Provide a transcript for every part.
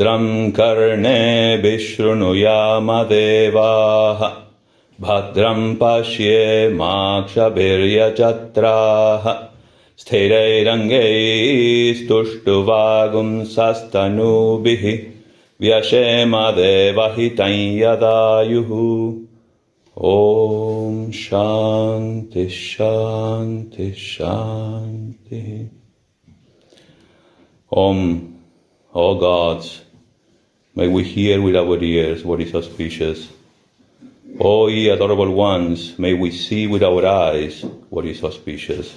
Bhadram karne vishrunuyama devaha Bhadram pashye makshabhirya chatraha Sthirairangai stuštuvagum sastanubihi Vyashema devahitam yadayuhu. Om Shanti Shanti Shanti. Om, all gods, may we hear with our ears what is auspicious. O ye adorable ones, may we see with our eyes what is auspicious.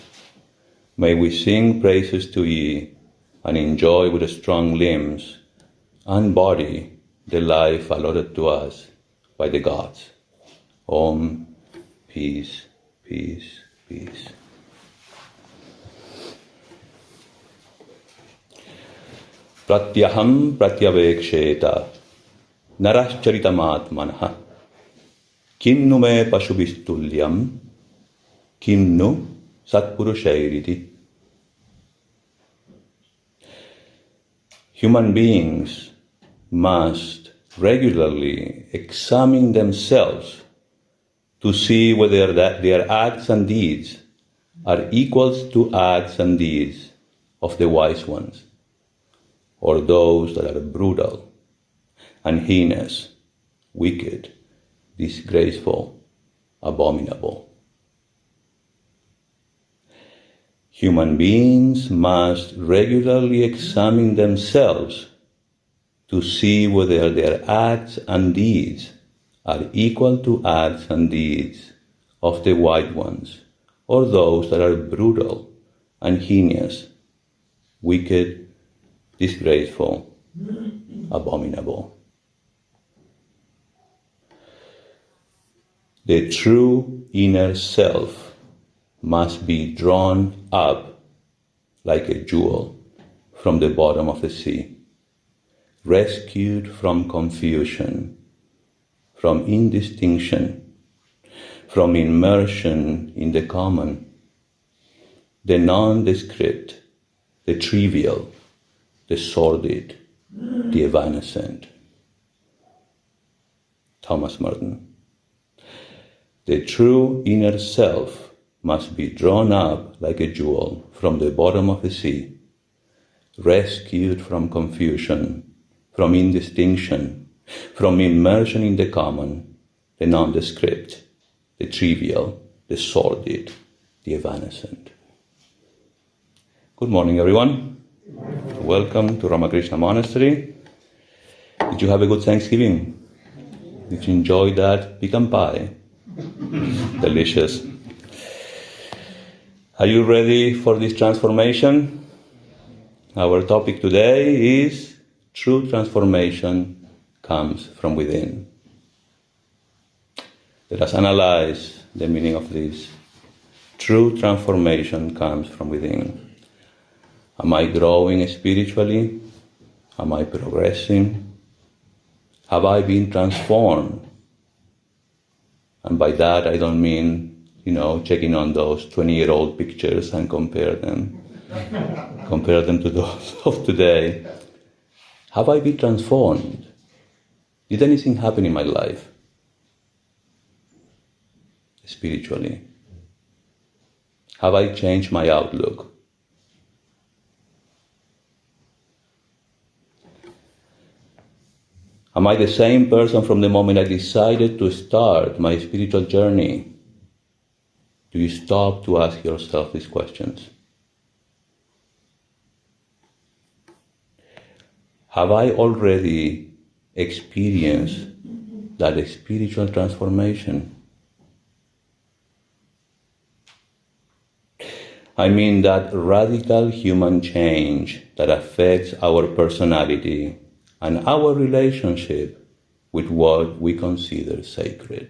May we sing praises to ye and enjoy with strong limbs and body the life allotted to us by the gods. Om, peace, peace, peace. Pratyaham pratyaveksheta narascharitamatmanah kinnu me pashubhistulyam kinnu satpurushairiti. Human beings must regularly examine themselves to see whether their acts and deeds are equals to acts and deeds of the wise ones, or those that are brutal and heinous, wicked, disgraceful, abominable. Human beings must regularly examine themselves to see whether their acts and deeds are equal to acts and deeds of the wise ones, or those that are brutal and heinous, wicked, disgraceful, abominable. The true inner self must be drawn up like a jewel from the bottom of the sea, rescued from confusion, from indistinction, from immersion in the common, the nondescript, the trivial, the sordid, the evanescent. Thomas Merton. The true inner self must be drawn up like a jewel from the bottom of the sea, rescued from confusion, from indistinction, from immersion in the common, the nondescript, the trivial, the sordid, the evanescent. Good morning, everyone. Welcome to Ramakrishna Monastery. Did you have a good Thanksgiving? Did you enjoy that pecan pie? Delicious. Are you ready for this transformation? Our topic today is true transformation comes from within. Let us analyze the meaning of this. True transformation comes from within. Am I growing spiritually? Am I progressing? Have I been transformed? And by that I don't mean, checking on those 20-year-old pictures and compare them to those of today. Have I been transformed? Did anything happen in my life? Spiritually? Have I changed my outlook? Am I the same person from the moment I decided to start my spiritual journey? Do you stop to ask yourself these questions? Have I already experienced that spiritual transformation? I mean that radical human change that affects our personality and our relationship with what we consider sacred.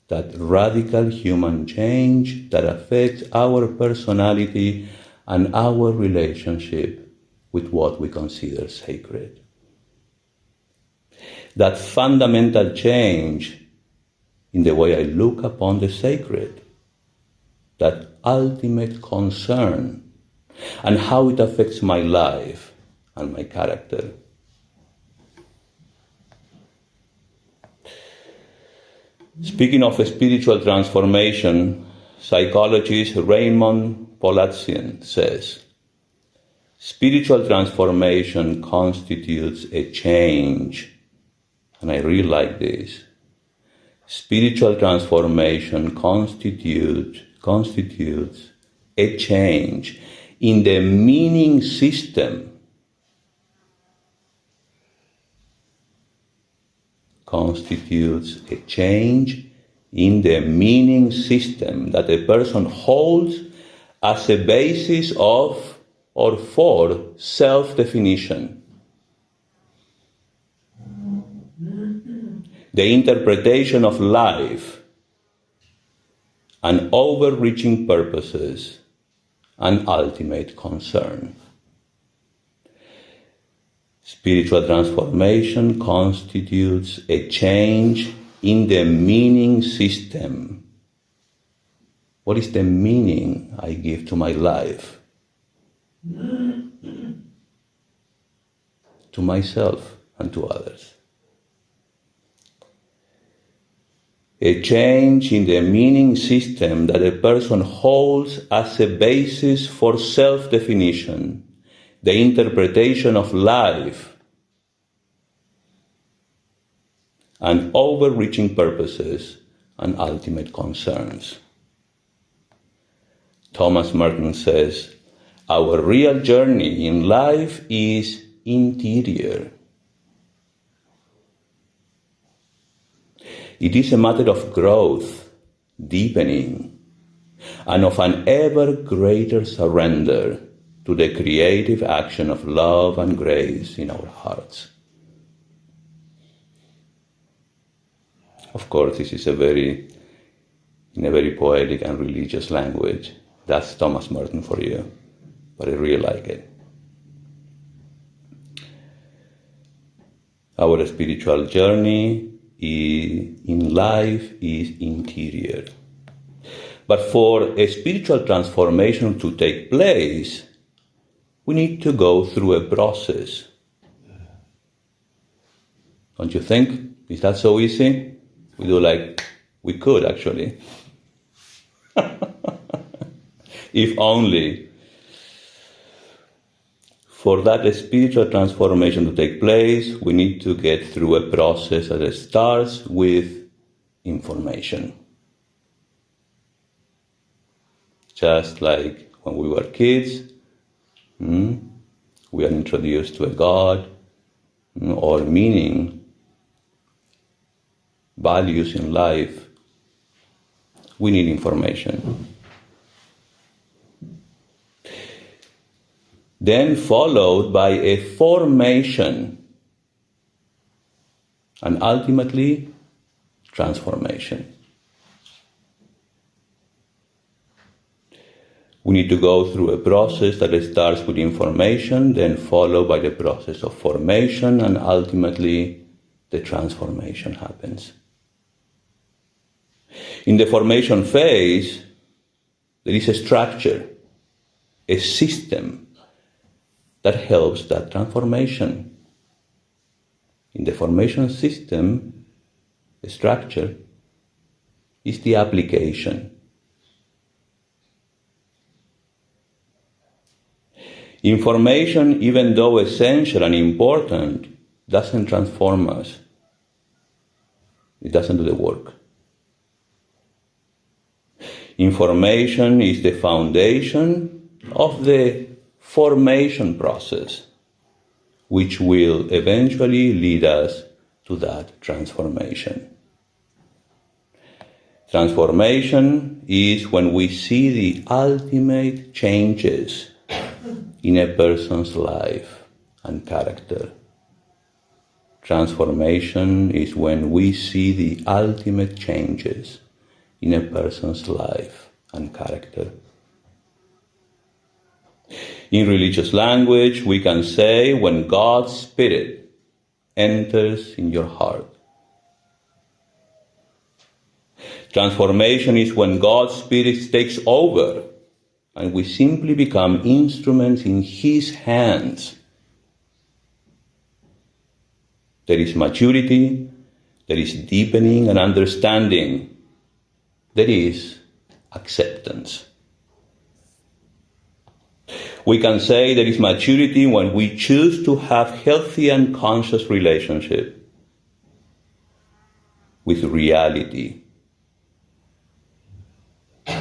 That radical human change that affects our personality and our relationship with what we consider sacred. That fundamental change in the way I look upon the sacred. That ultimate concern and how it affects my life and my character. Speaking of a spiritual transformation, psychologist Raymond Polatsian says, spiritual transformation constitutes a change, and I really like this. Spiritual transformation constitutes a change in the meaning system. Constitutes a change in the meaning system that a person holds as a basis of or for self-definition. The interpretation of life and overreaching purposes and ultimate concern. Spiritual transformation constitutes a change in the meaning system. What is the meaning I give to my life? To myself and to others. A change in the meaning system that a person holds as a basis for self-definition, the interpretation of life, and overreaching purposes and ultimate concerns. Thomas Merton says, our real journey in life is interior. It is a matter of growth, deepening, and of an ever greater surrender to the creative action of love and grace in our hearts. Of course, this is in a very poetic and religious language. That's Thomas Merton for you, but I really like it. Our spiritual journey in life is interior. But for a spiritual transformation to take place, we need to go through a process. Don't you think? Is that so easy? We could actually. If only. For that spiritual transformation to take place, we need to get through a process that starts with information. Just like when we were kids, we are introduced to a God or meaning, values in life. We need information. Then followed by a formation and ultimately transformation. We need to go through a process that starts with information, then followed by the process of formation, and ultimately the transformation happens. In the formation phase, there is a structure, a system that helps that transformation. In the formation system, the structure is the application. Information, even though essential and important, doesn't transform us. It doesn't do the work. Information is the foundation of the formation process, which will eventually lead us to that transformation. Transformation is when we see the ultimate changes in a person's life and character. Transformation is when we see the ultimate changes in a person's life and character. In religious language, we can say when God's Spirit enters in your heart. Transformation is when God's Spirit takes over and we simply become instruments in His hands. There is maturity, there is deepening and understanding, there is acceptance. We can say there is maturity when we choose to have healthy and conscious relationship with reality.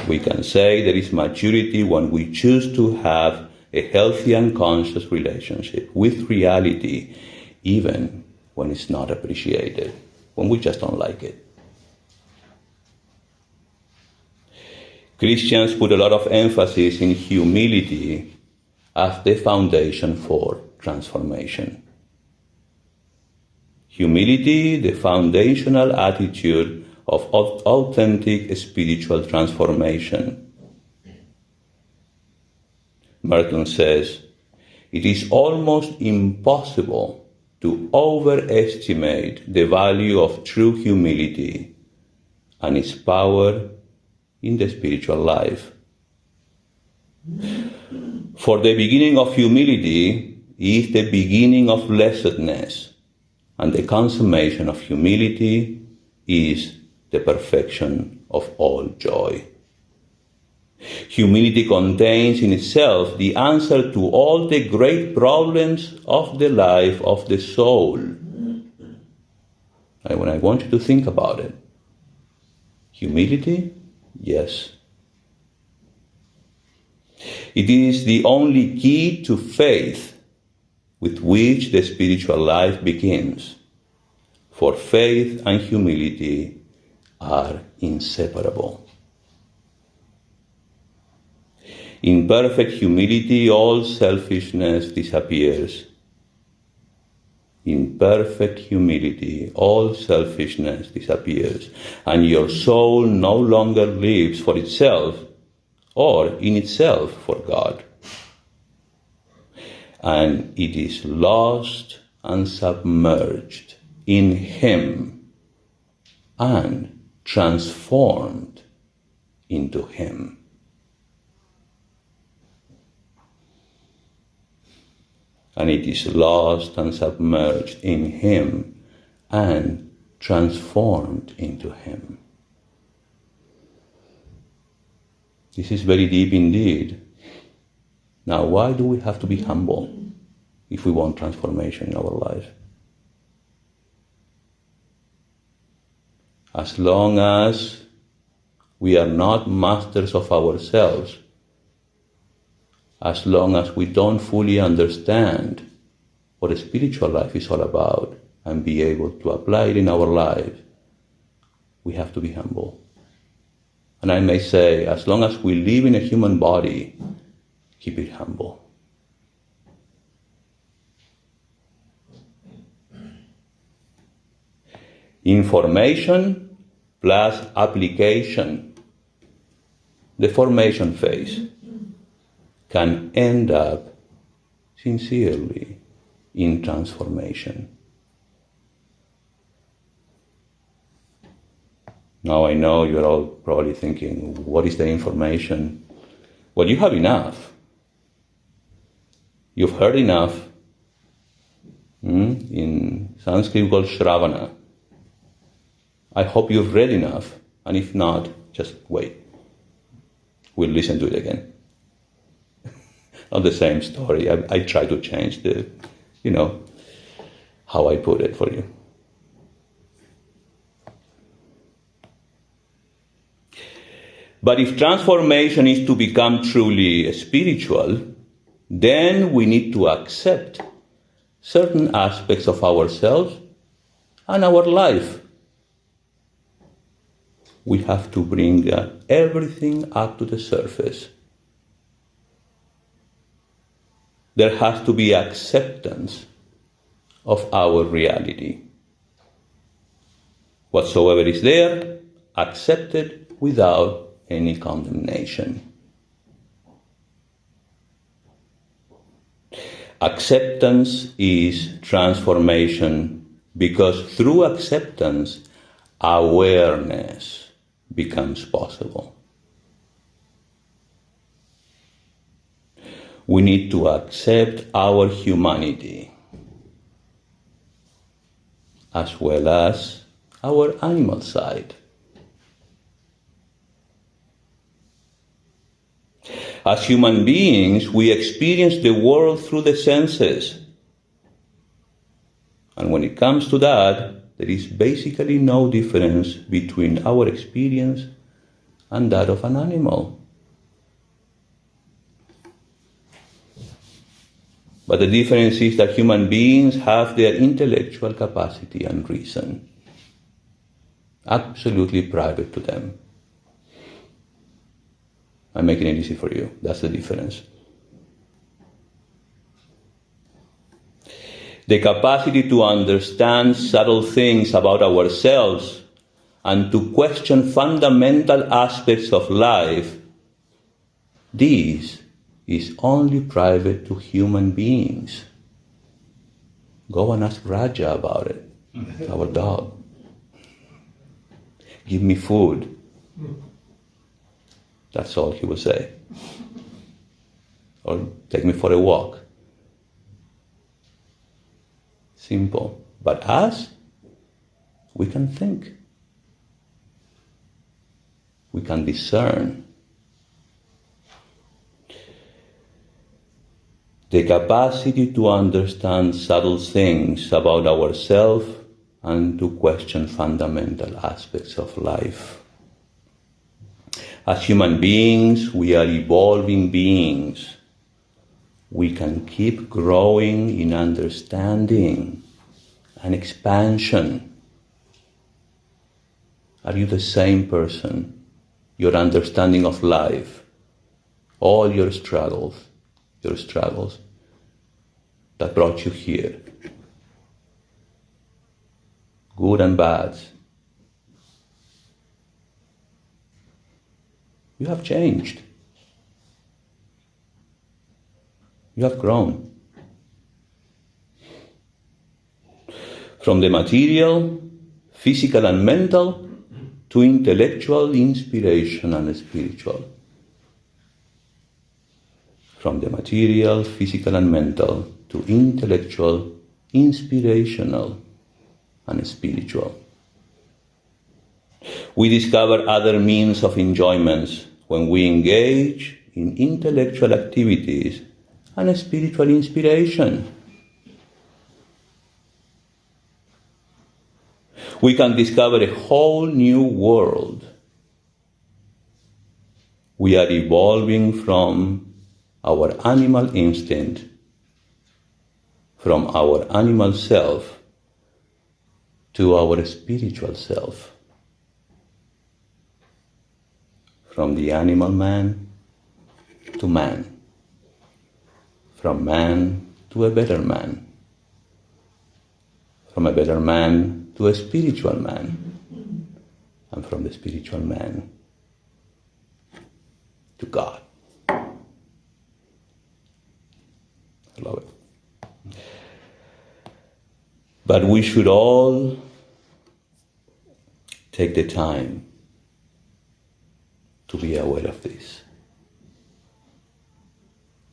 We can say there is maturity when we choose to have a healthy and conscious relationship with reality, even when it's not appreciated, when we just don't like it. Christians put a lot of emphasis in humility as the foundation for transformation. Humility, the foundational attitude of authentic spiritual transformation. Merton says, it is almost impossible to overestimate the value of true humility and its power in the spiritual life. For the beginning of humility is the beginning of blessedness, and the consummation of humility is the perfection of all joy. Humility contains in itself the answer to all the great problems of the life of the soul. And when I want you to think about it, humility, yes. It is the only key to faith with which the spiritual life begins, for faith and humility are inseparable. In perfect humility, all selfishness disappears. In perfect humility, all selfishness disappears, and your soul no longer lives for itself or in itself for God. And it is lost and submerged in Him and transformed into Him. And it is lost and submerged in Him and transformed into Him. This is very deep indeed. Now, why do we have to be humble if we want transformation in our life? As long as we are not masters of ourselves, as long as we don't fully understand what a spiritual life is all about and be able to apply it in our life, we have to be humble. And I may say, as long as we live in a human body, keep it humble. Information plus application, the formation phase, can end up sincerely in transformation. Now I know you're all probably thinking, what is the information? Well, you have enough. You've heard enough. In Sanskrit we call Shravana. I hope you've read enough, and if not, just wait. We'll listen to it again. Not the same story. I try to change the, how I put it for you. But if transformation is to become truly spiritual, then we need to accept certain aspects of ourselves and our life. We have to bring everything up to the surface. There has to be acceptance of our reality. Whatsoever is there, accepted without any condemnation. Acceptance is transformation, because through acceptance, awareness becomes possible. We need to accept our humanity, as well as our animal side. As human beings, we experience the world through the senses. And when it comes to that, there is basically no difference between our experience and that of an animal. But the difference is that human beings have their intellectual capacity and reason absolutely private to them. I'm making it easy for you. That's the difference. The capacity to understand subtle things about ourselves and to question fundamental aspects of life, this is only private to human beings. Go and ask Raja about it, our dog. Give me food. That's all he will say. Or take me for a walk. Simple. But us, we can think. We can discern. The capacity to understand subtle things about ourselves and to question fundamental aspects of life. As human beings, we are evolving beings. We can keep growing in understanding and expansion. Are you the same person? Your understanding of life, all your struggles that brought you here, good and bad. You have changed. You have grown. From the material, physical and mental, to intellectual, inspiration and spiritual. From the material, physical and mental, to intellectual, inspirational and spiritual. We discover other means of enjoyments when we engage in intellectual activities and spiritual inspiration. We can discover a whole new world. We are evolving from our animal instinct, from our animal self to our spiritual self. From the animal man to man. From man to a better man. From a better man to a spiritual man. And from the spiritual man to God. I love it. But we should all take the time to be aware of this.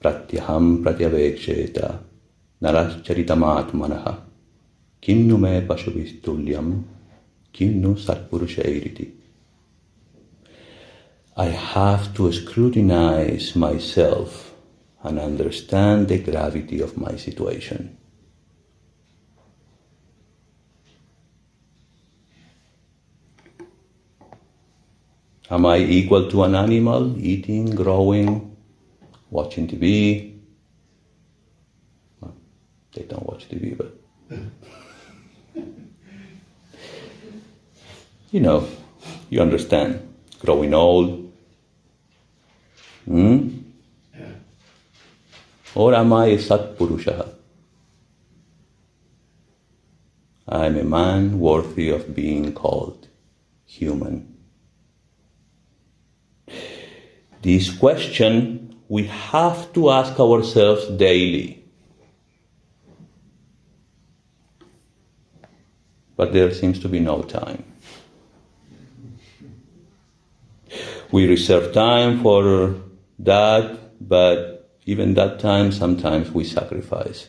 Pratyaham pratyaveksheta narascharitamatmanaha kinnu me pashuvistulyam kinnu satpurushairiti. I have to scrutinize myself and understand the gravity of my situation. Am I equal to an animal, eating, growing, watching TV? Well, they don't watch TV, but you understand. Growing old. Or am I a Satpurusha? I am a man worthy of being called human. This question we have to ask ourselves daily. But there seems to be no time. We reserve time for that, but even that time, sometimes we sacrifice.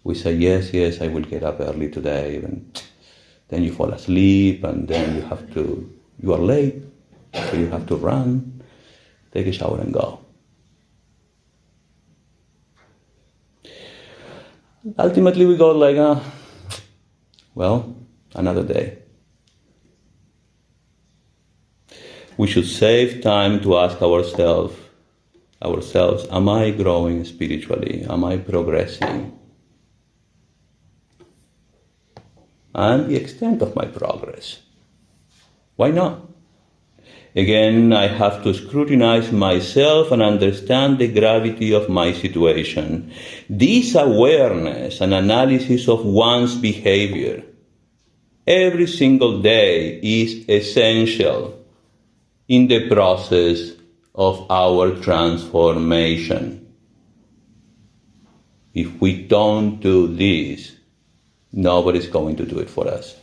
We say, yes, I will get up early today, and then you fall asleep, and then you are late, so you have to run, take a shower and go. Ultimately we go like, another day. We should save time to ask ourselves, am I growing spiritually? Am I progressing? And the extent of my progress. Why not? Again, I have to scrutinize myself and understand the gravity of my situation. This awareness and analysis of one's behavior every single day is essential in the process of our transformation. If we don't do this, nobody's going to do it for us.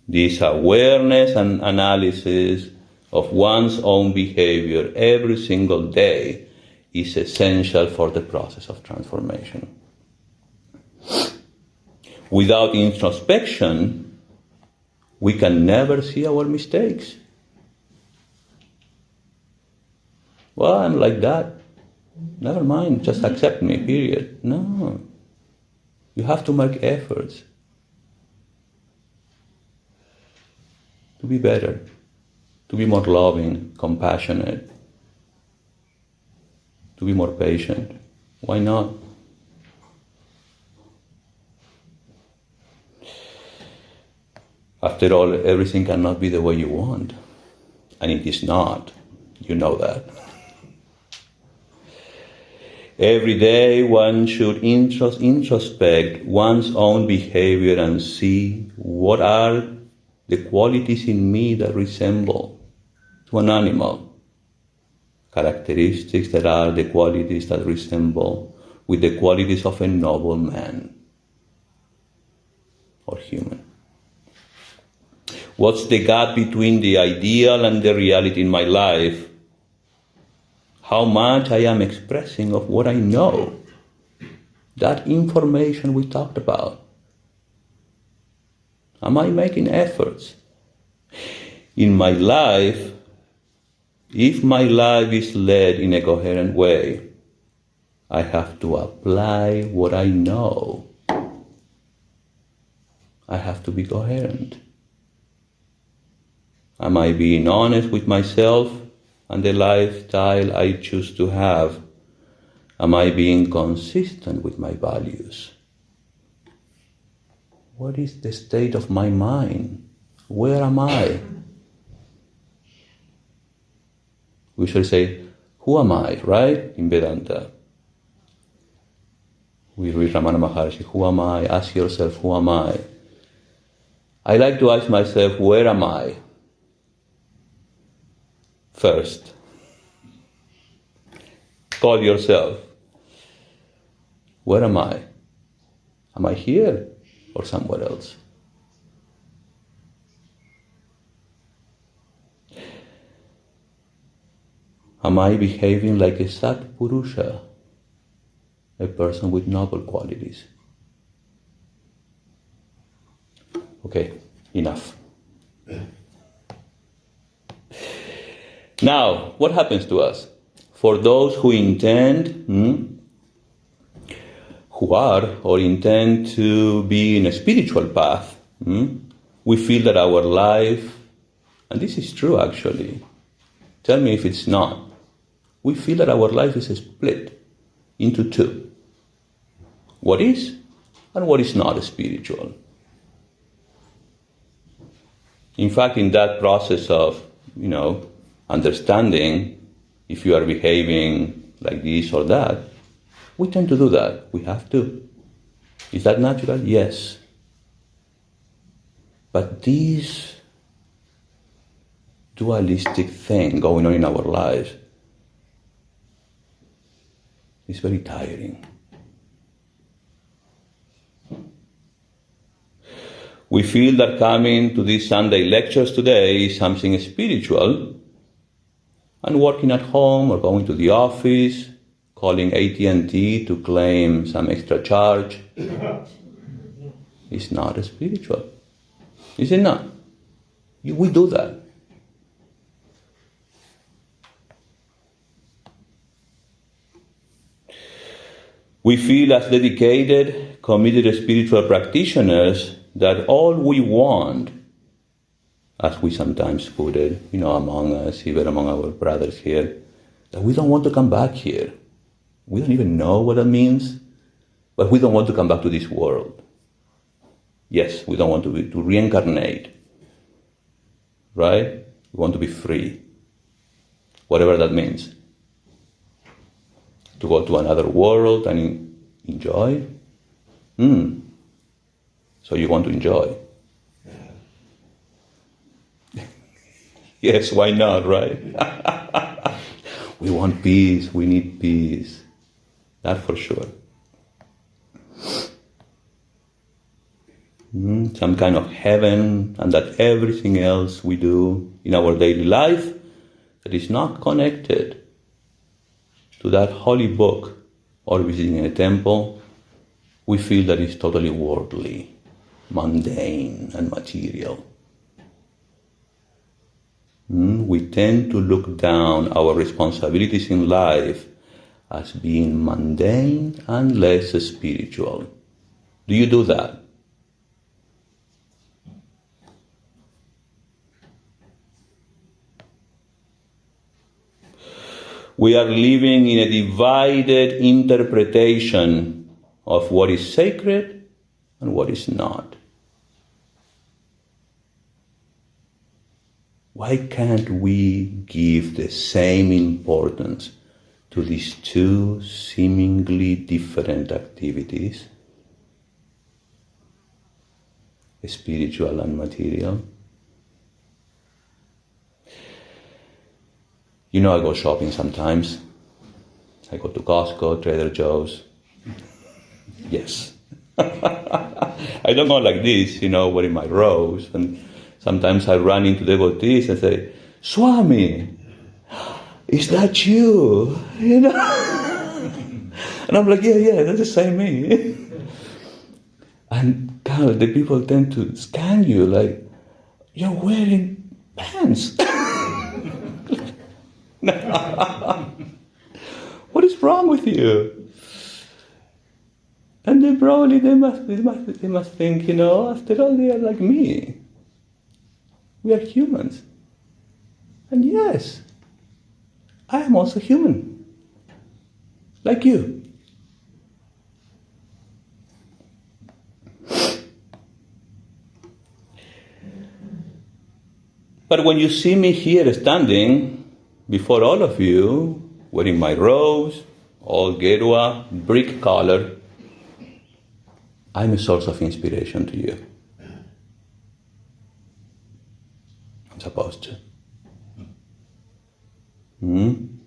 This awareness and analysis of one's own behavior every single day is essential for the process of transformation. Without introspection, we can never see our mistakes. Well, I'm like that. Never mind, just accept me, period. No. You have to make efforts to be better, to be more loving, compassionate, to be more patient. Why not? After all, everything cannot be the way you want. And it is not. You know that. Every day one should introspect one's own behavior and see what are the qualities in me that resemble to an animal. Characteristics that are the qualities that resemble with the qualities of a noble man or human. What's the gap between the ideal and the reality in my life? How much I am expressing of what I know. That information we talked about. Am I making efforts? In my life, if my life is led in a coherent way, I have to apply what I know. I have to be coherent. Am I being honest with myself and the lifestyle I choose to have? Am I being consistent with my values? What is the state of my mind? Where am I? We should say, who am I, right? In Vedanta. We read Ramana Maharshi, who am I? Ask yourself, who am I? I like to ask myself, where am I? First. Call yourself. Where am I? Am I here or somewhere else? Am I behaving like a Sat Purusha, a person with noble qualities? Okay, enough. Now, what happens to us? For those who intend, who are or intend to be in a spiritual path, we feel that our life, and this is true actually, tell me if it's not, we feel that our life is split into two. What is and what is not spiritual. In fact, in that process of, understanding if you are behaving like this or that, we tend to do that. We have to. Is that natural? Yes. But this dualistic thing going on in our lives is very tiring. We feel that coming to these Sunday lectures today is something spiritual, and working at home or going to the office, calling AT&T to claim some extra charge, is not spiritual. Is it not? We do that. We feel as dedicated, committed spiritual practitioners that all we want, as we sometimes put it, among us, even among our brothers here, that we don't want to come back here. We don't even know what that means, but we don't want to come back to this world. Yes, we don't want to reincarnate, right? We want to be free, whatever that means. To go to another world and enjoy? So you want to enjoy? Yes, why not, right? We want peace, we need peace. That for sure. Some kind of heaven, and that everything else we do in our daily life that is not connected to that holy book or visiting a temple, we feel that it's totally worldly, mundane, and material. We tend to look down our responsibilities in life as being mundane and less spiritual. Do you do that? We are living in a divided interpretation of what is sacred and what is not. Why can't we give the same importance to these two seemingly different activities, spiritual and material? I go shopping sometimes. I go to Costco, Trader Joe's. Yes. I don't go like this, wearing my robes. And sometimes I run into devotees and say, Swami, is that you? And I'm like, yeah, that's the same me. And God, the people tend to scan you like, you're wearing pants. What is wrong with you? And then probably they must think, after all they are like me. We are humans. And yes, I am also human. Like you. But when you see me here standing before all of you, wearing my robes, all Gerua, brick color, I'm a source of inspiration to you. I'm supposed to. And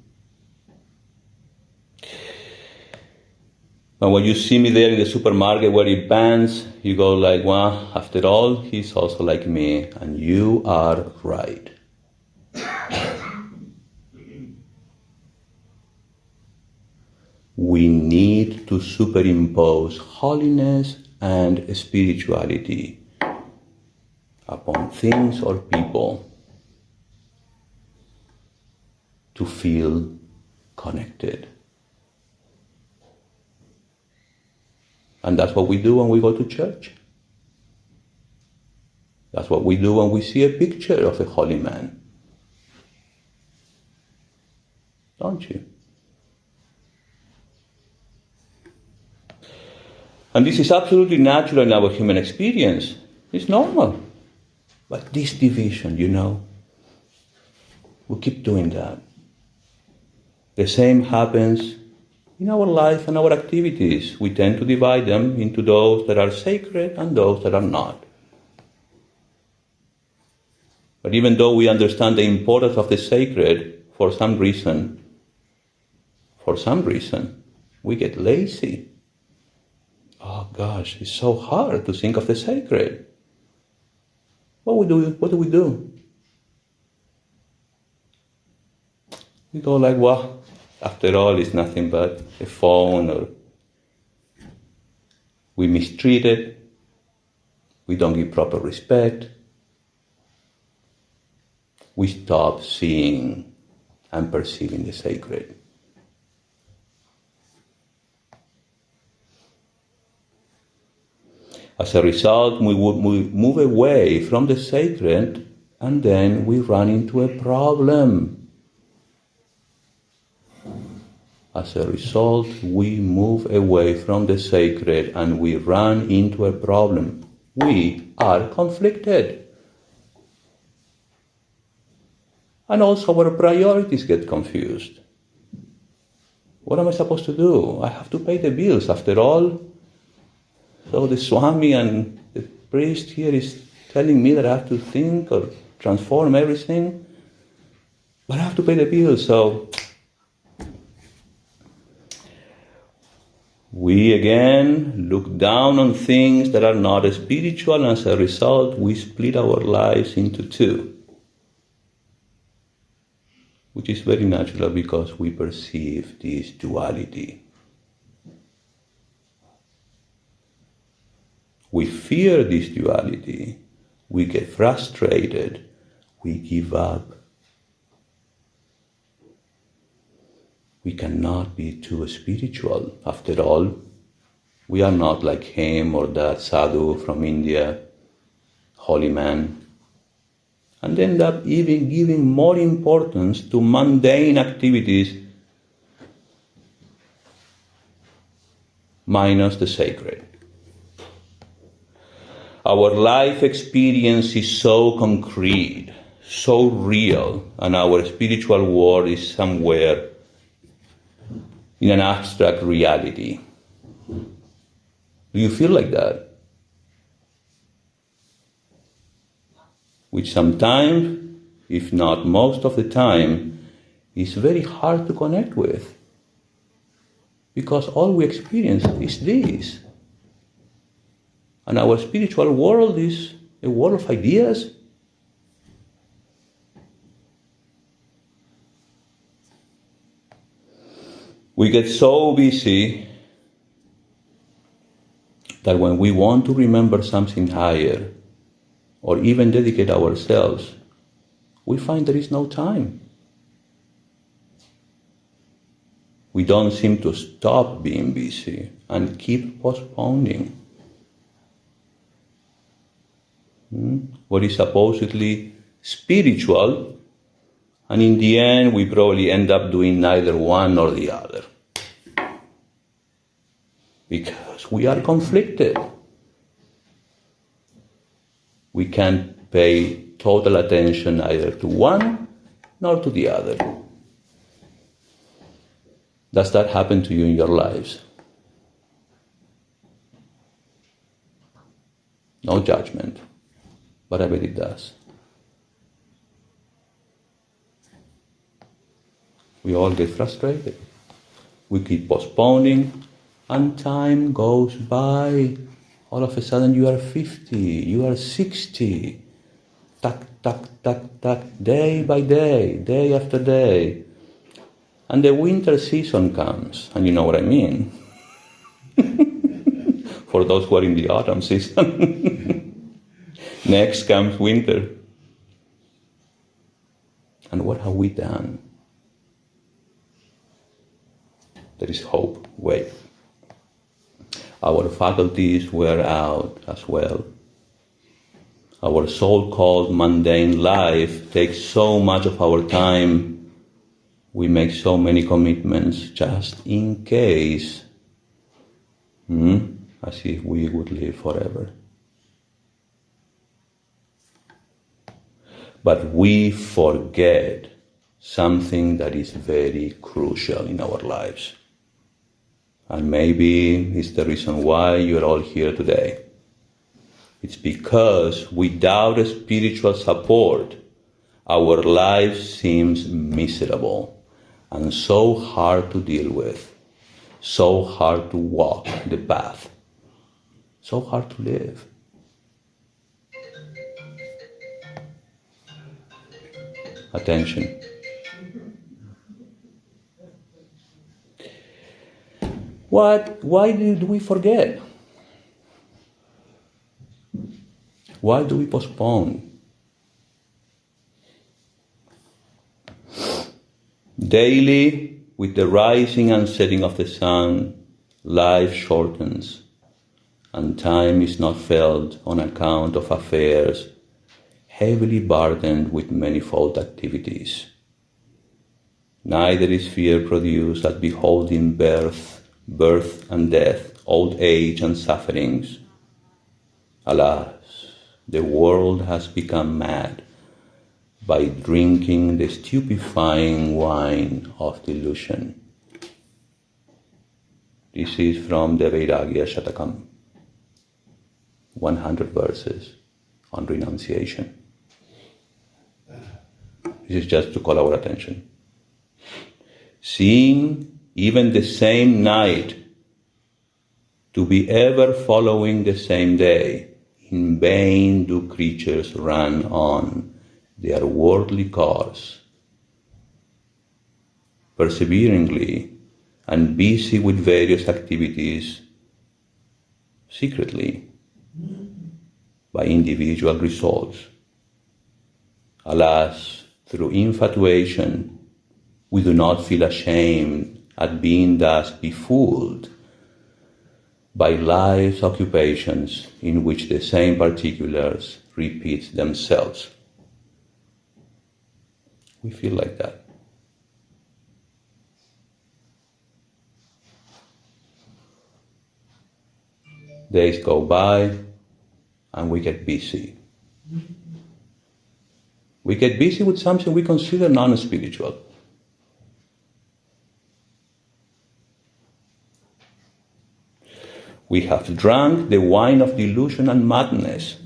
when you see me there in the supermarket wearing pants, you go like, well, after all, he's also like me, and you are right. We need to superimpose holiness and spirituality upon things or people to feel connected. And that's what we do when we go to church. That's what we do when we see a picture of a holy man. Don't you? And this is absolutely natural in our human experience. It's normal. But this division, we keep doing that. The same happens in our life and our activities. We tend to divide them into those that are sacred and those that are not. But even though we understand the importance of the sacred, for some reason, we get lazy. Oh gosh, it's so hard to think of the sacred. What do we do? We go like, well, after all, it's nothing but a phone, or we mistreat it, we don't give proper respect, we stop seeing and perceiving the sacred. As a result, we move away from the sacred, and then we run into a problem. As a result, we move away from the sacred and we run into a problem. We are conflicted. And also our priorities get confused. What am I supposed to do? I have to pay the bills after all. So the Swami and the priest here is telling me that I have to think or transform everything. But I have to pay the bills, so we again look down on things that are not spiritual, and as a result, we split our lives into two, which is very natural because we perceive this duality. We fear this duality, we get frustrated, we give up. We cannot be too spiritual. After all, we are not like him or that sadhu from India, holy man, and end up even giving more importance to mundane activities minus the sacred. Our life experience is so concrete, so real, and our spiritual world is somewhere in an abstract reality. Do you feel like that? Which sometimes, if not most of the time, is very hard to connect with. Because all we experience is this. And our spiritual world is a world of ideas. We get so busy that when we want to remember something higher, or even dedicate ourselves, we find there is no time. We don't seem to stop being busy and keep postponing. What is supposedly spiritual, and in the end we probably end up doing neither one nor the other. Because we are conflicted. We can't pay total attention either to one nor to the other. Does that happen to you in your lives? No judgment, but I bet it does. We all get frustrated. We keep postponing, and time goes by. All of a sudden you are 50, you are 60. Tuck, tuck, tuck, tuck, day by day, day after day. And the winter season comes, and you know what I mean. For those who are in the autumn season. Next comes winter. And what have we done? There is hope. Wait. Our faculties wear out as well. Our so-called mundane life takes so much of our time. We make so many commitments just in case. As if we would live forever. But we forget something that is very crucial in our lives. And maybe it's the reason why you're all here today. It's because without spiritual support, our life seems miserable and so hard to deal with, so hard to walk the path, so hard to live. Attention. Why do we forget? Why do we postpone? Daily, with the rising and setting of the sun, life shortens, and time is not felt on account of affairs heavily burdened with manifold activities. Neither is fear produced at beholding birth and death, old age and sufferings. Alas, the world has become mad by drinking the stupefying wine of delusion. This is from the Vairagya Shatakam, 100 verses on renunciation. This is just to call our attention. Seeing even the same night to be ever following the same day, in vain do creatures run on their worldly course, perseveringly and busy with various activities, secretly, by individual results. Alas, through infatuation, we do not feel ashamed at being thus befooled by life's occupations in which the same particulars repeat themselves. We feel like that. Days go by and we get busy. We get busy with something we consider non-spiritual. We have drunk the wine of delusion and madness.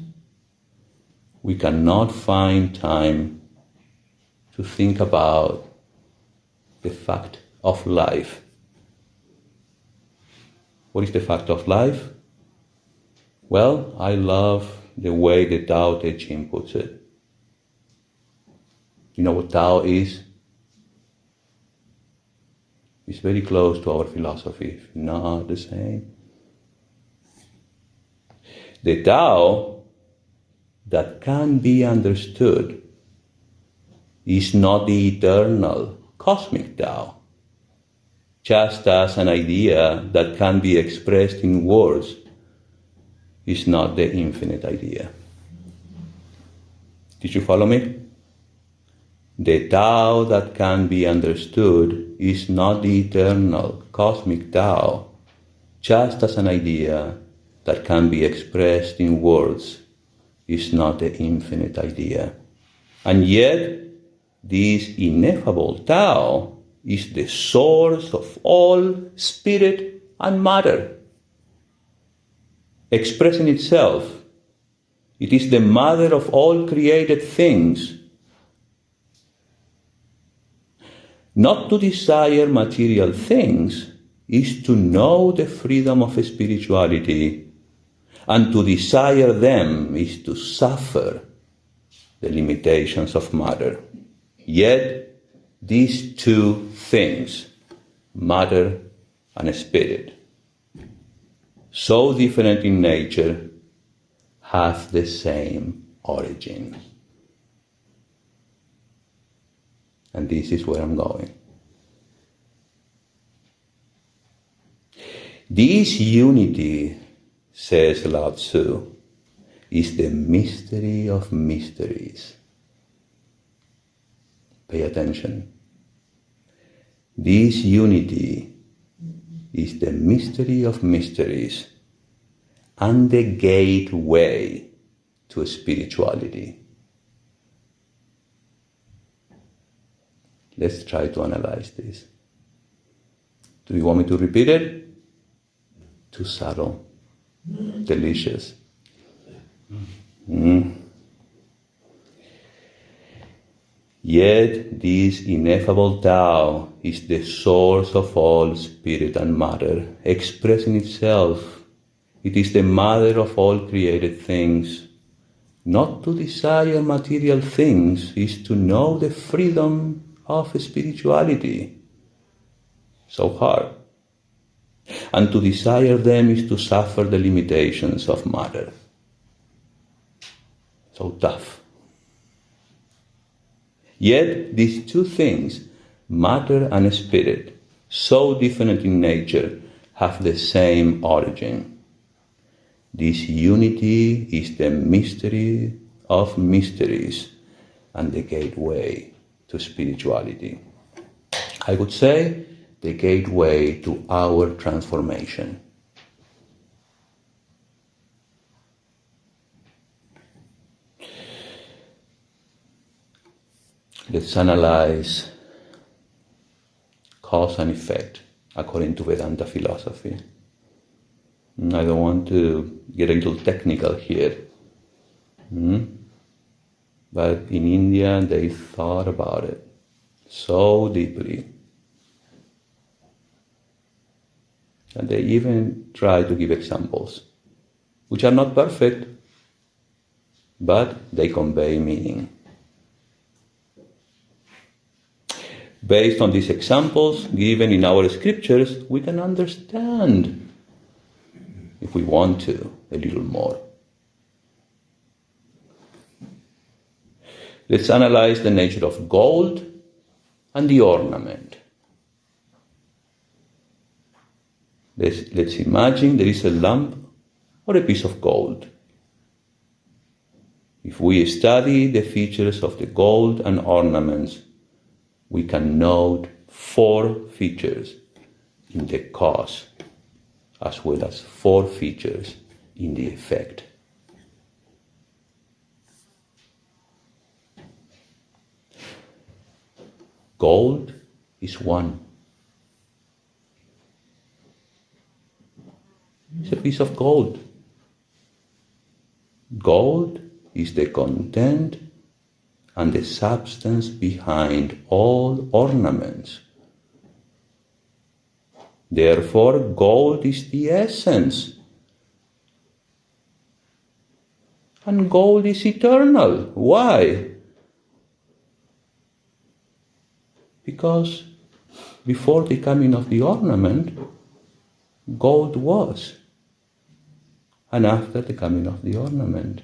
We cannot find time to think about the fact of life. What is the fact of life? Well, I love the way the Tao Te Ching puts it. You know what Tao is? It's very close to our philosophy, if not the same. The Tao that can be understood is not the eternal cosmic Tao, just as an idea that can be expressed in words is not the infinite idea. Did you follow me? The Tao that can be understood is not the eternal cosmic Tao, just as an idea that can be expressed in words is not the infinite idea. And yet, this ineffable Tao is the source of all spirit and matter. Expressing itself, it is the mother of all created things. Not to desire material things is to know the freedom of spirituality, and to desire them is to suffer the limitations of matter. Yet, these two things, matter and spirit, so different in nature, have the same origin. And this is where I'm going. This unity, says Lao Tzu, is the mystery of mysteries. Pay attention. This unity is the mystery of mysteries and the gateway to spirituality. Let's try to analyze this. Do you want me to repeat it? Too subtle. Delicious. Yet this ineffable Tao is the source of all spirit and matter, expressing itself. It is the mother of all created things. Not to desire material things is to know the freedom of spirituality. So hard. And to desire them is to suffer the limitations of matter. So tough. Yet these two things, matter and spirit, so different in nature, have the same origin. This unity is the mystery of mysteries and the gateway to spirituality. I would say the gateway to our transformation. Let's analyze cause and effect according to Vedanta philosophy. I don't want to get a little technical here. But in India, they thought about it so deeply. And they even try to give examples, which are not perfect, but they convey meaning. Based on these examples given in our scriptures, we can understand, if we want to, a little more. Let's analyze the nature of gold and the ornament. Let's imagine there is a lump or a piece of gold. If we study the features of the gold and ornaments, we can note 4 features in the cause, as well as 4 features in the effect. Gold is one. It's a piece of gold. Gold is the content and the substance behind all ornaments. Therefore, gold is the essence. And gold is eternal. Why? Because before the coming of the ornament, gold was. And after the coming of the ornament,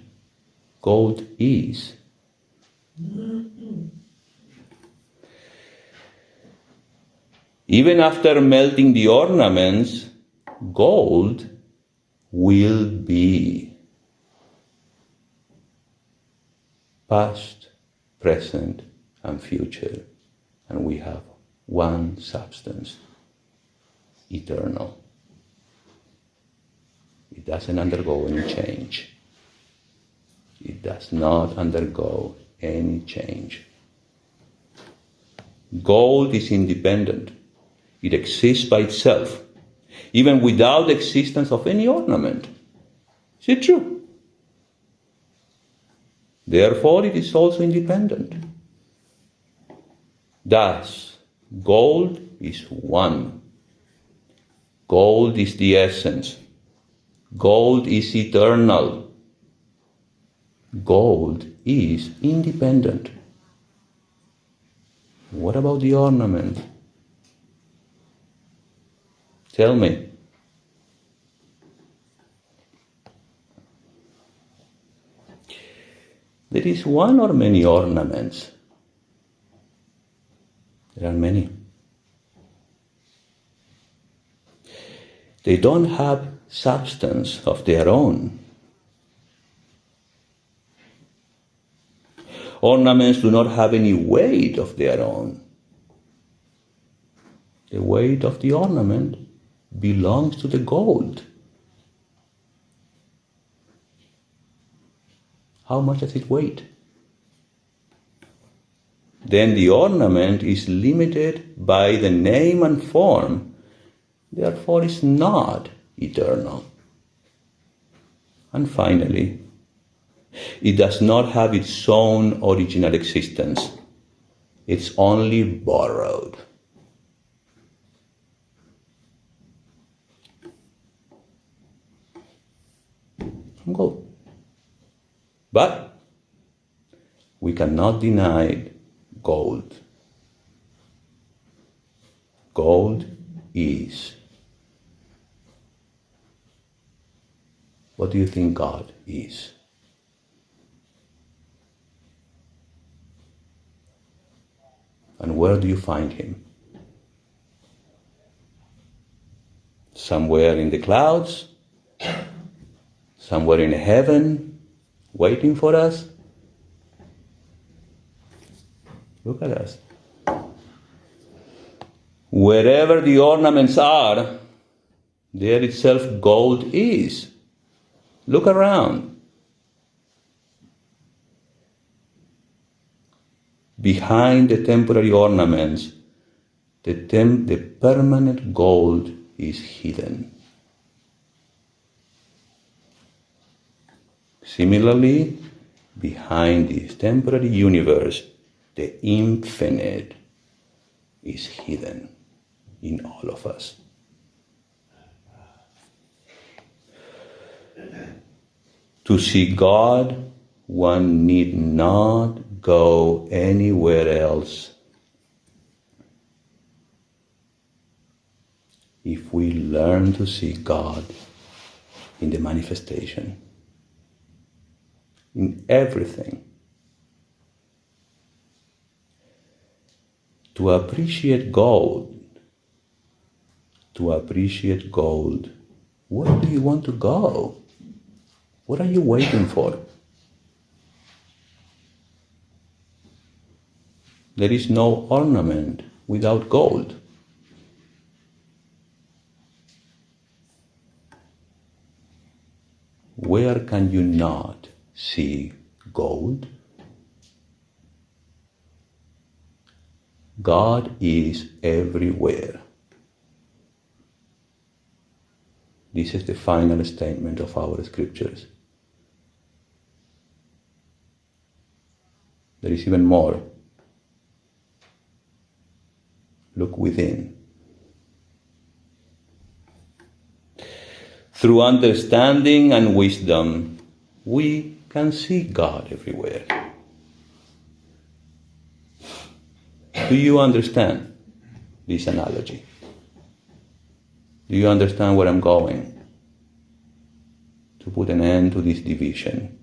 gold is. Even after melting the ornaments, gold will be. Past, present, and future. And we have one substance, eternal. It doesn't undergo any change. It does not undergo any change. Gold is independent. It exists by itself, even without the existence of any ornament. Is it true? Therefore, it is also independent. Thus, gold is one. Gold is the essence. Gold is eternal. Gold is independent. What about the ornament? Tell me. There is one or many ornaments? There are many. They don't have substance of their own. Ornaments do not have any weight of their own. The weight of the ornament belongs to the gold. How much does it weigh? Then the ornament is limited by the name and form, therefore is not eternal. And finally, it does not have its own original existence. It's only borrowed. Gold. But we cannot deny gold. Gold is. what do you think God is? And where do you find him? Somewhere in the clouds? Somewhere in heaven, waiting for us? Look at us. Wherever the ornaments are, there itself gold is. Look around. Behind the temporary ornaments, the permanent gold is hidden. Similarly, behind this temporary universe, the infinite is hidden in all of us. To see God, one need not go anywhere else. If we learn to see God in the manifestation, in everything, to appreciate gold, where do you want to go? What are you waiting for? There is no ornament without gold. Where can you not see gold? God is everywhere. This is the final statement of our scriptures. There is even more. Look within. Through understanding and wisdom, we can see God everywhere. Do you understand this analogy? Do you understand where I'm going? To put an end to this division,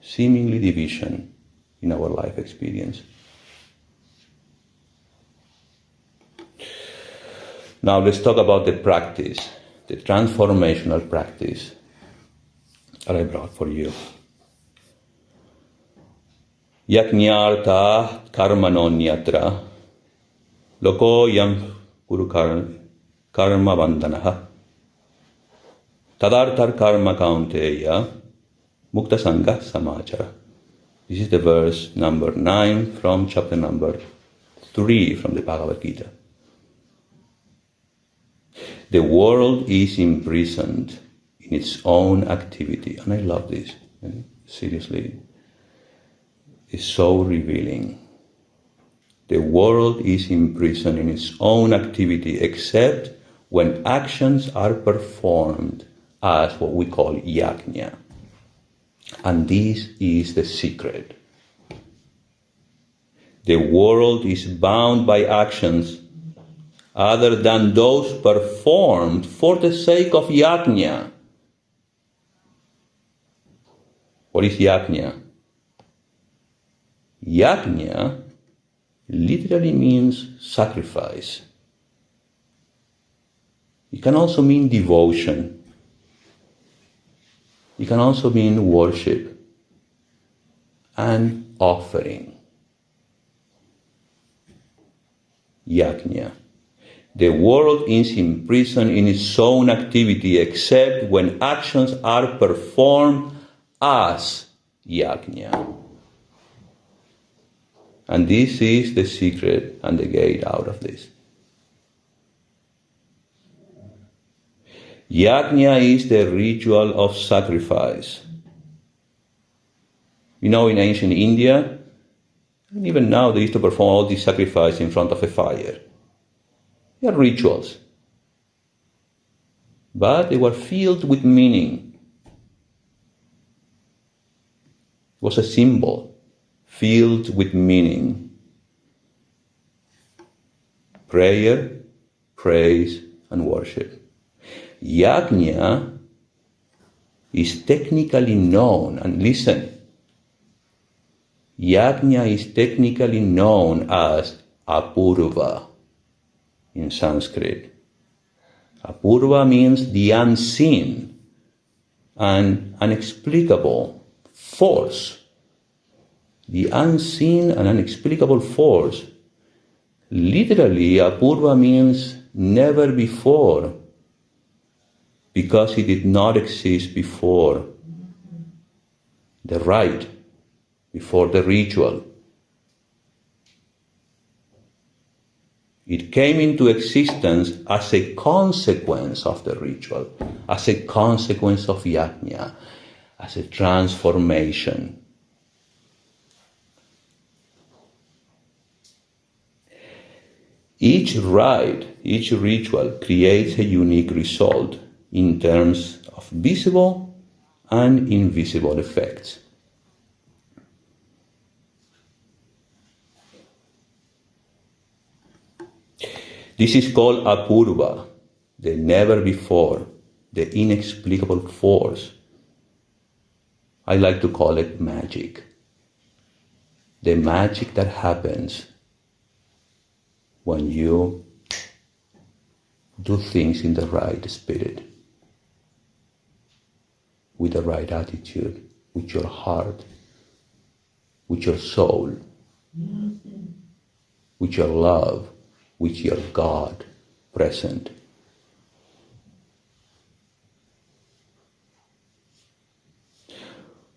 seemingly division in our life experience. Now let's talk about the practice, the transformational practice that I brought for you. Yajñartha karmanonyatra lokoyam guru karma bandhanaha tadarthar karma kaunteya mukta sangha samachara. This is the verse number 9 from chapter number 3 from the Bhagavad Gita. The world is imprisoned in its own activity. And I love this. Seriously. It's so revealing. The world is imprisoned in its own activity except when actions are performed as what we call yagna. And this is the secret. The world is bound by actions other than those performed for the sake of yagna. What is yagna? Yagna literally means sacrifice. It can also mean devotion. It can also mean worship and offering. Yagna. The world is imprisoned in its own activity except when actions are performed as yagna. And this is the secret and the gate out of this. Yagna is the ritual of sacrifice. You know, in ancient India, and even now, they used to perform all these sacrifices in front of a fire. They are rituals. But they were filled with meaning. It was a symbol filled with meaning. Prayer, praise, and worship. Yagna is technically known, and listen, Yagna is technically known as apurva in Sanskrit. Apurva means the unseen and inexplicable force. The unseen and inexplicable force. Literally, apurva means never before, because it did not exist before the rite, before the ritual. It came into existence as a consequence of the ritual, as a consequence of yajna, as a transformation. Each rite, each ritual creates a unique result in terms of visible and invisible effects. This is called apurva, the never before, the inexplicable force. I like to call it magic. The magic that happens when you do things in the right spirit, with the right attitude, with your heart, with your soul, with your love, with your God present.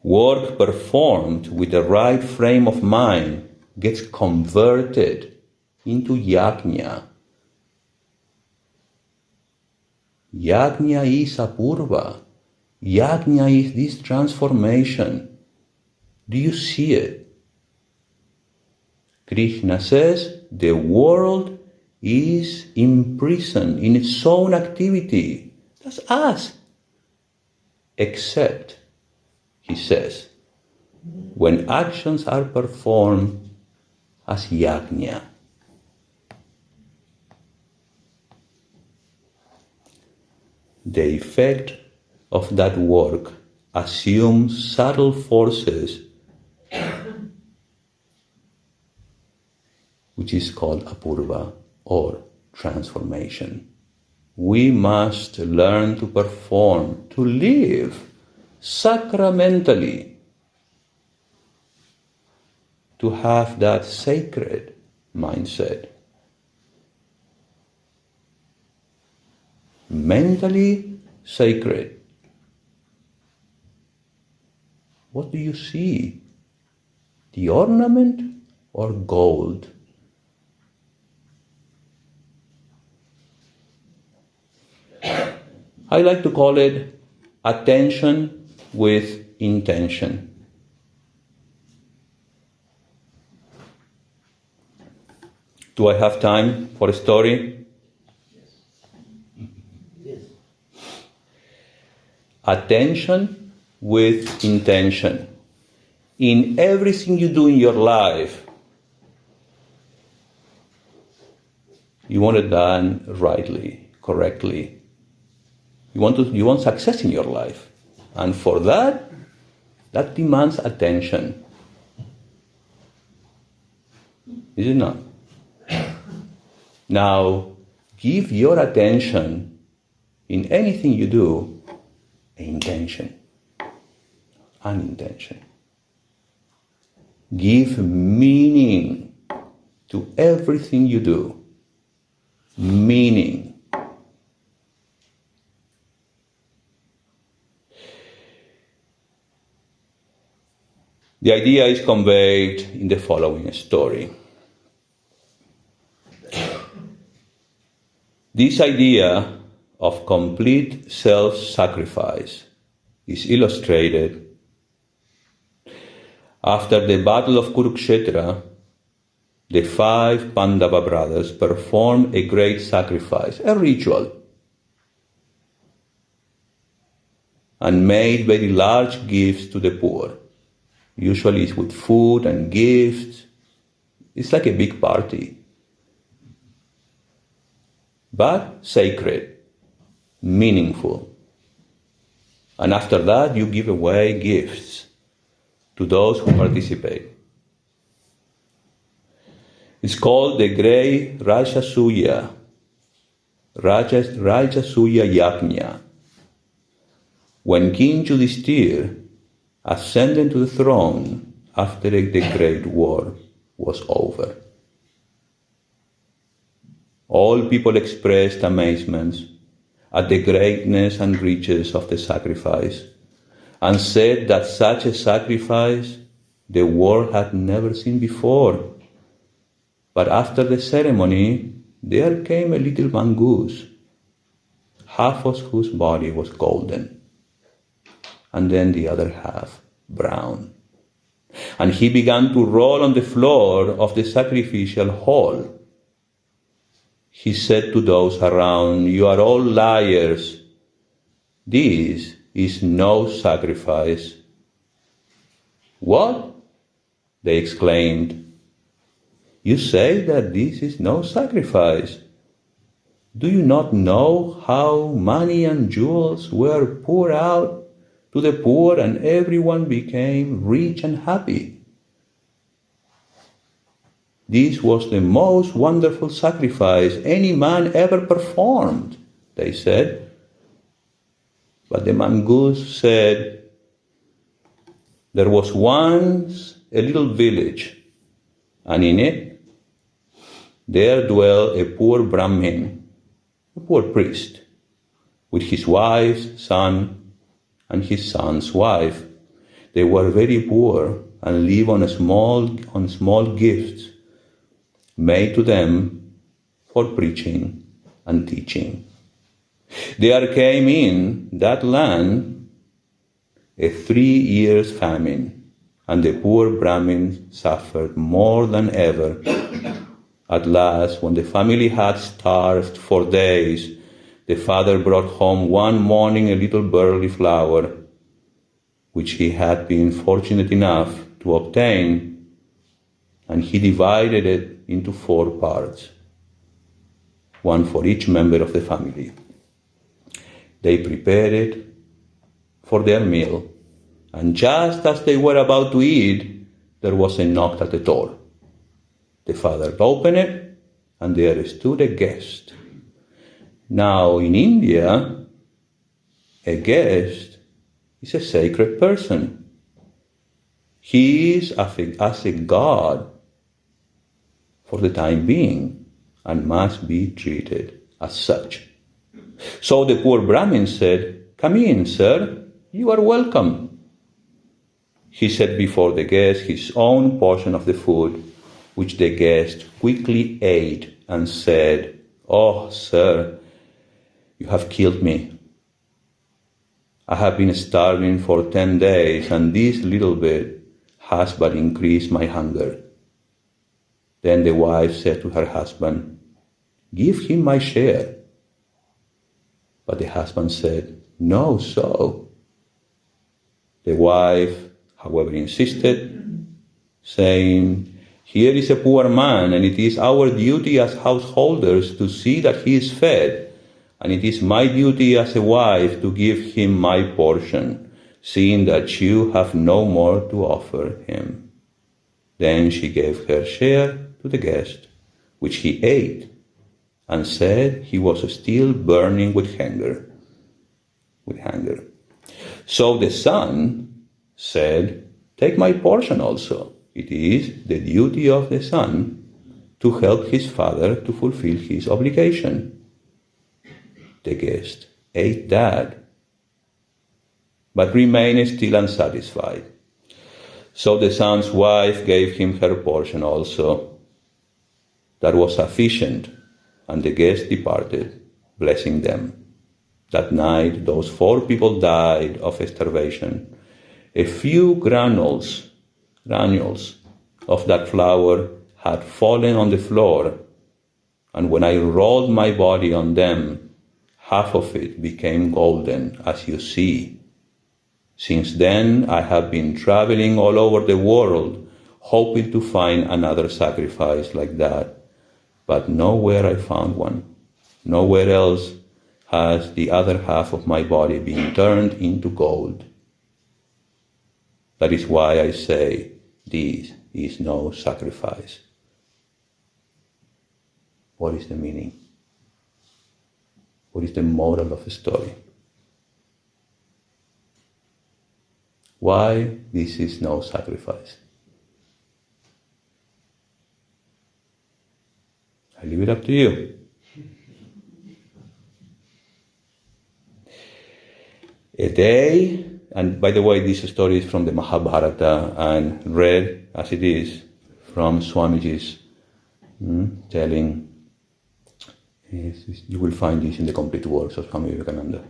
Work performed with the right frame of mind gets converted into yajna. Yajna is apurva. Yajna is this transformation. Do you see it? Krishna says the world is imprisoned in its own activity. That's us. Except, he says, when actions are performed as yajna. The effect of that work assumes subtle forces, which is called apurva or transformation. We must learn to perform, to live sacramentally, to have that sacred mindset. Mentally sacred. What do you see? The ornament or gold? I like to call it attention with intention. Do I have time for a story? Yes. Attention with intention. In everything you do in your life, you want it done rightly, correctly. You want success in your life. And for that demands attention. Is it not? Now, give your attention in anything you do, an intention, an intention. Give meaning to everything you do. Meaning. The idea is conveyed in the following story. This idea of complete self-sacrifice is illustrated after the Battle of Kurukshetra. The 5 Pandava brothers performed a great sacrifice, a ritual, and made very large gifts to the poor. Usually it's with food and gifts. It's like a big party. But sacred, meaningful. And after that, you give away gifts to those who participate. It's called the Great Rajasuya Yagna. When King Yudhishthira ascended to the throne after the Great War was over. All people expressed amazement at the greatness and riches of the sacrifice, and said that such a sacrifice the world had never seen before. But after the ceremony, there came a little mongoose, half of whose body was golden, and then the other half brown. And he began to roll on the floor of the sacrificial hall. He said to those around, "You are all liars. This is no sacrifice." "What?" they exclaimed. "You say that this is no sacrifice. Do you not know how money and jewels were poured out to the poor and everyone became rich and happy? This was the most wonderful sacrifice any man ever performed," they said. But the mongoose said, "There was once a little village, and in it there dwelt a poor Brahmin, a poor priest, with his wife's son and his son's wife. They were very poor and lived on small gifts made to them for preaching and teaching. There came in that land a 3 year famine, and the poor Brahmin suffered more than ever. At last, when the family had starved for days, the father brought home one morning a little barley flour, which he had been fortunate enough to obtain, and he divided it into 4 parts, one for each member of the family. They prepared it for their meal, and just as they were about to eat, there was a knock at the door. The father opened it, and there stood a guest. Now, in India, a guest is a sacred person. He is as a god for the time being and must be treated as such. So the poor Brahmin said, "Come in, sir, you are welcome." He set before the guest his own portion of the food, which the guest quickly ate and said, "Oh, sir, you have killed me. I have been starving for 10 days, and this little bit has but increased my hunger." Then the wife said to her husband, "Give him my share." But the husband said, "No, so." The wife, however, insisted, saying, "Here is a poor man, and it is our duty as householders to see that he is fed, and it is my duty as a wife to give him my portion, seeing that you have no more to offer him." Then she gave her share to the guest, which he ate, and said he was still burning with hunger. So the son said, "Take my portion also. It is the duty of the son to help his father to fulfill his obligation." The guest ate that, but remained still unsatisfied. So the son's wife gave him her portion also. That was sufficient, and the guest departed, blessing them. That night, those 4 people died of starvation. A few granules of that flour had fallen on the floor, and when I rolled my body on them, half of it became golden, as you see. Since then, I have been traveling all over the world, hoping to find another sacrifice like that, but nowhere I found one. Nowhere else has the other half of my body been turned into gold. That is why I say this is no sacrifice. What is the meaning? What is the moral of the story? Why this is no sacrifice? I leave it up to you. A day, and by the way, this story is from the Mahabharata and read as it is from Swamiji's telling. You will find this in the complete works of Swami Dhyanayogananda.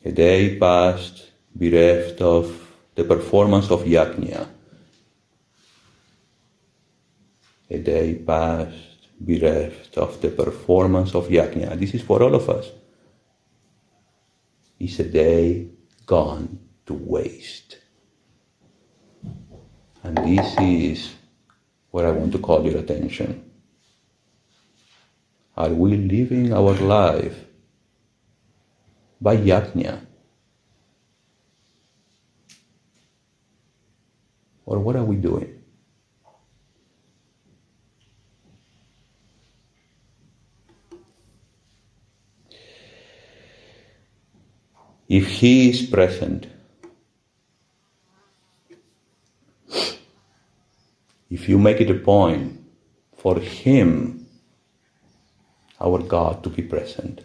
A day passed bereft of the performance of Yagna. A day passed bereft of the performance of Yagna. This is for all of us. It's a day gone to waste. And this is where I want to call your attention. Are we living our life by Yagna? Or what are we doing? If He is present, if you make it a point for Him, our God, to be present,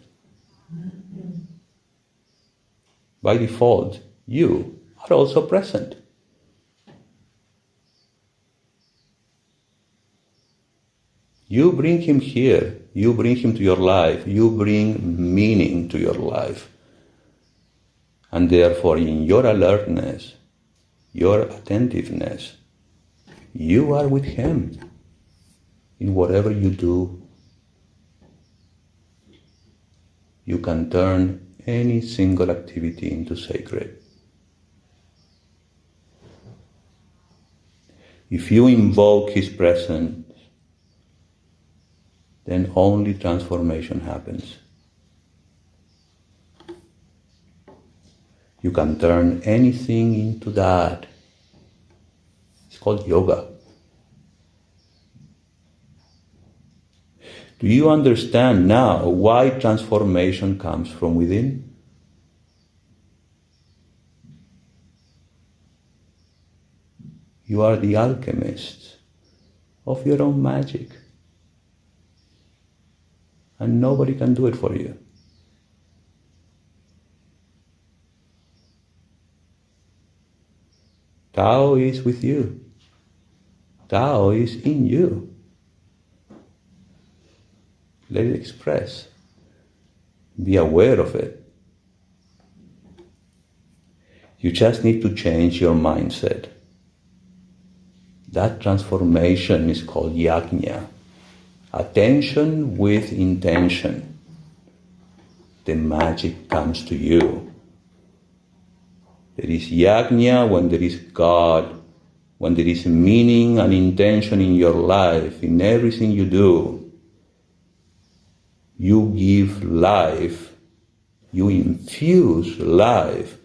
by default, you are also present. You bring Him here, you bring Him to your life, you bring meaning to your life. And therefore, in your alertness, your attentiveness, you are with Him in whatever you do. You can turn any single activity into sacred. If you invoke His presence, then only transformation happens. You can turn anything into that. It's called yoga. Do you understand now why transformation comes from within? You are the alchemist of your own magic. And nobody can do it for you. Tao is with you. Tao is in you. Let it express. Be aware of it. You just need to change your mindset. That transformation is called Yagna. Attention with intention. The magic comes to you. There is Yagna when there is God, when there is meaning and intention in your life, in everything you do. You give life, you infuse life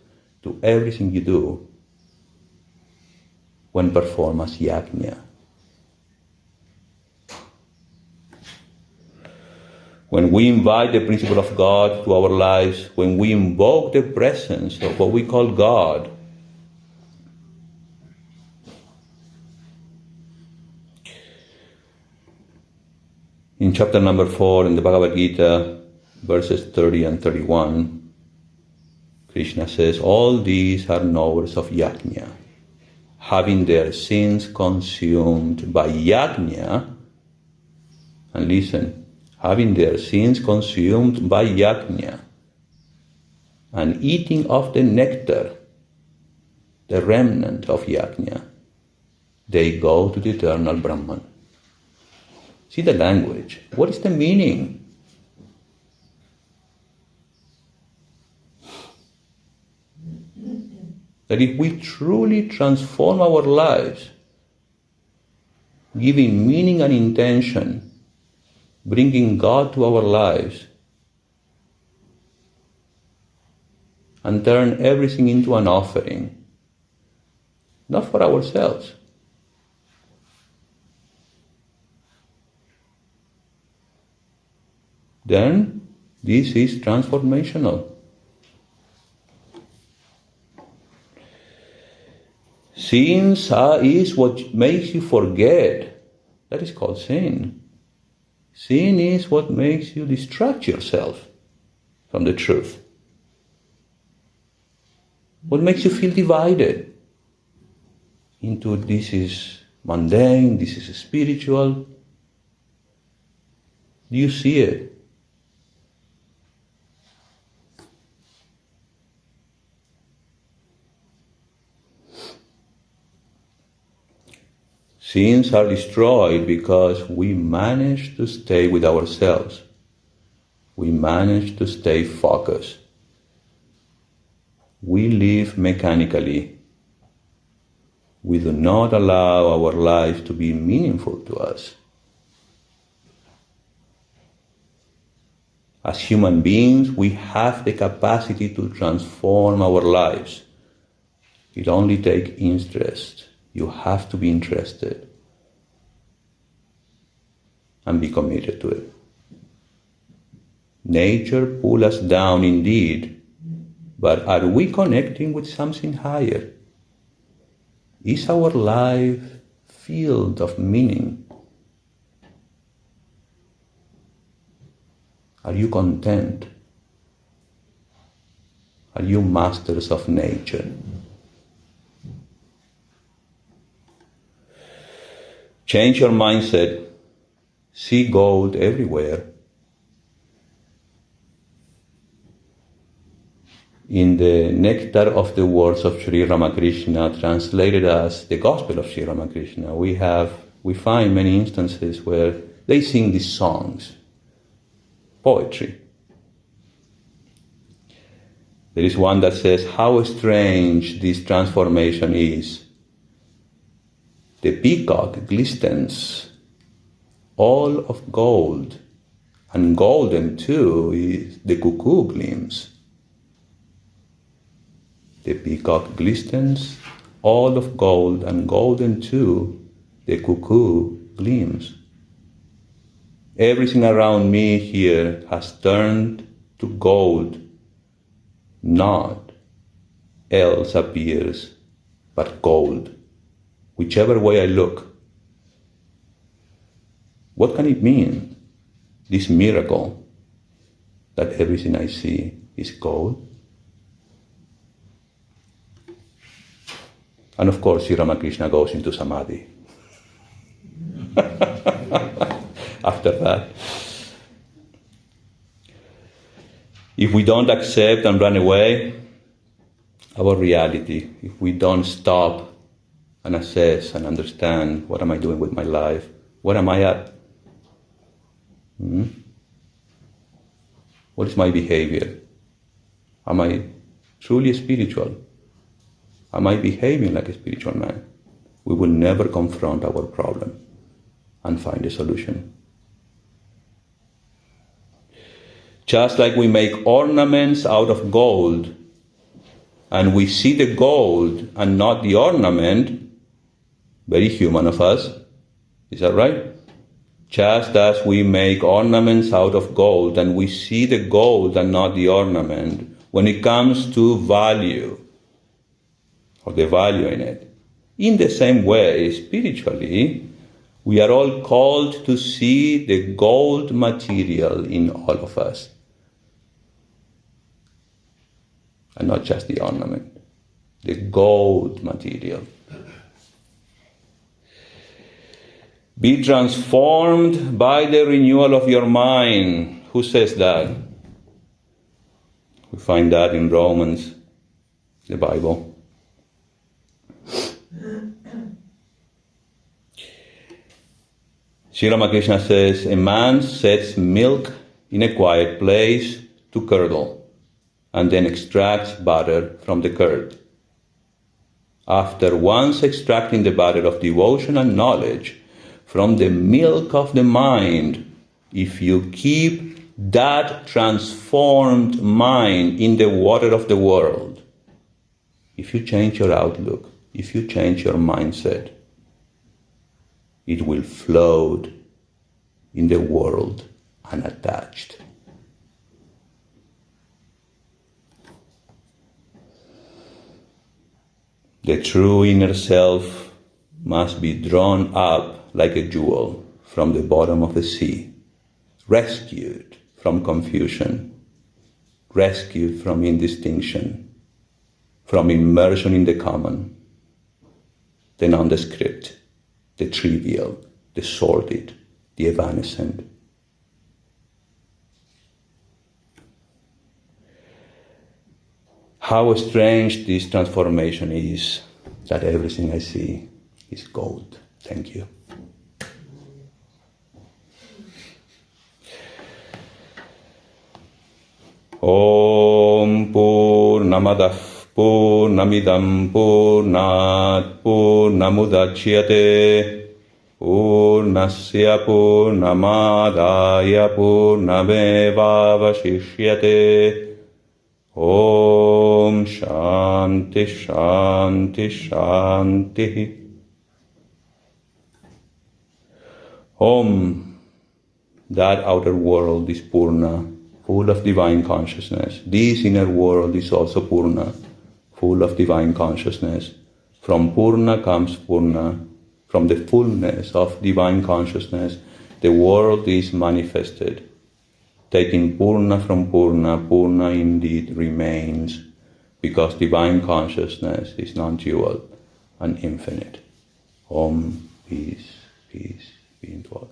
to everything you do when performed as Yagna. When we invite the principle of God to our lives, when we invoke the presence of what we call God, in chapter number 4 in the Bhagavad Gita, verses 30 and 31, Krishna says, all these are knowers of Yagna, having their sins consumed by Yagna, and listen, having their sins consumed by Yagna, and eating of the nectar, the remnant of Yagna, they go to the eternal Brahman. See the language. What is the meaning? That if we truly transform our lives, giving meaning and intention, bringing God to our lives, and turn everything into an offering, not for ourselves. Then this is transformational. Sin is what makes you forget. That is called sin. Sin is what makes you distract yourself from the truth. What makes you feel divided into this is mundane, this is spiritual. Do you see it? Sins are destroyed because we manage to stay with ourselves. We manage to stay focused. We live mechanically. We do not allow our life to be meaningful to us. As human beings, we have the capacity to transform our lives. It only takes interest. You have to be interested and be committed to it. Nature pulls us down indeed, but are we connecting with something higher? Is our life filled of meaning? Are you content? Are you masters of nature? Change your mindset. See gold everywhere. In the Nectar of the Words of Sri Ramakrishna, translated as the Gospel of Sri Ramakrishna, we find many instances where they sing these songs, poetry. There is one that says, how strange this transformation is. The peacock glistens, all of gold, and golden too is the cuckoo gleams. The peacock glistens, all of gold, and golden too the cuckoo gleams. Everything around me here has turned to gold. Naught else appears but gold, whichever way I look. What can it mean, this miracle, that everything I see is gold? And of course, Sri Ramakrishna goes into samadhi. After that. If we don't accept and run away our reality, if we don't stop and assess and understand, what am I doing with my life? Where am I at? What is my behavior? Am I truly spiritual? Am I behaving like a spiritual man? We will never confront our problem and find a solution. Just like we make ornaments out of gold, and we see the gold and not the ornament, very human of us, is that right? Just as we make ornaments out of gold, and we see the gold and not the ornament, when it comes to value, or the value in it. In the same way, spiritually, we are all called to see the gold material in all of us, and not just the ornament, the gold material. Be transformed by the renewal of your mind. Who says that? We find that in Romans, the Bible. Sri Ramakrishna says, a man sets milk in a quiet place to curdle, and then extracts butter from the curd. After once extracting the butter of devotion and knowledge from the milk of the mind, if you keep that transformed mind in the water of the world, if you change your outlook, if you change your mindset, it will float in the world unattached. The true inner self must be drawn up like a jewel from the bottom of the sea, rescued from confusion, rescued from indistinction, from immersion in the common, the nondescript, the trivial, the sordid, the evanescent. How strange this transformation is, that everything I see is gold. Thank you. Om Purnamadah Purnamidam Purnat Purnamudachyate Purnasya Purnamadaya Purnamevavashishyate. Om Shanti Shanti Shanti. Om, that outer world is Purna, full of divine consciousness. This inner world is also Purna, full of divine consciousness. From Purna comes Purna. From the fullness of divine consciousness, the world is manifested. Taking Purna from Purna, Purna indeed remains, because divine consciousness is non-dual and infinite. Om, peace, peace be in all.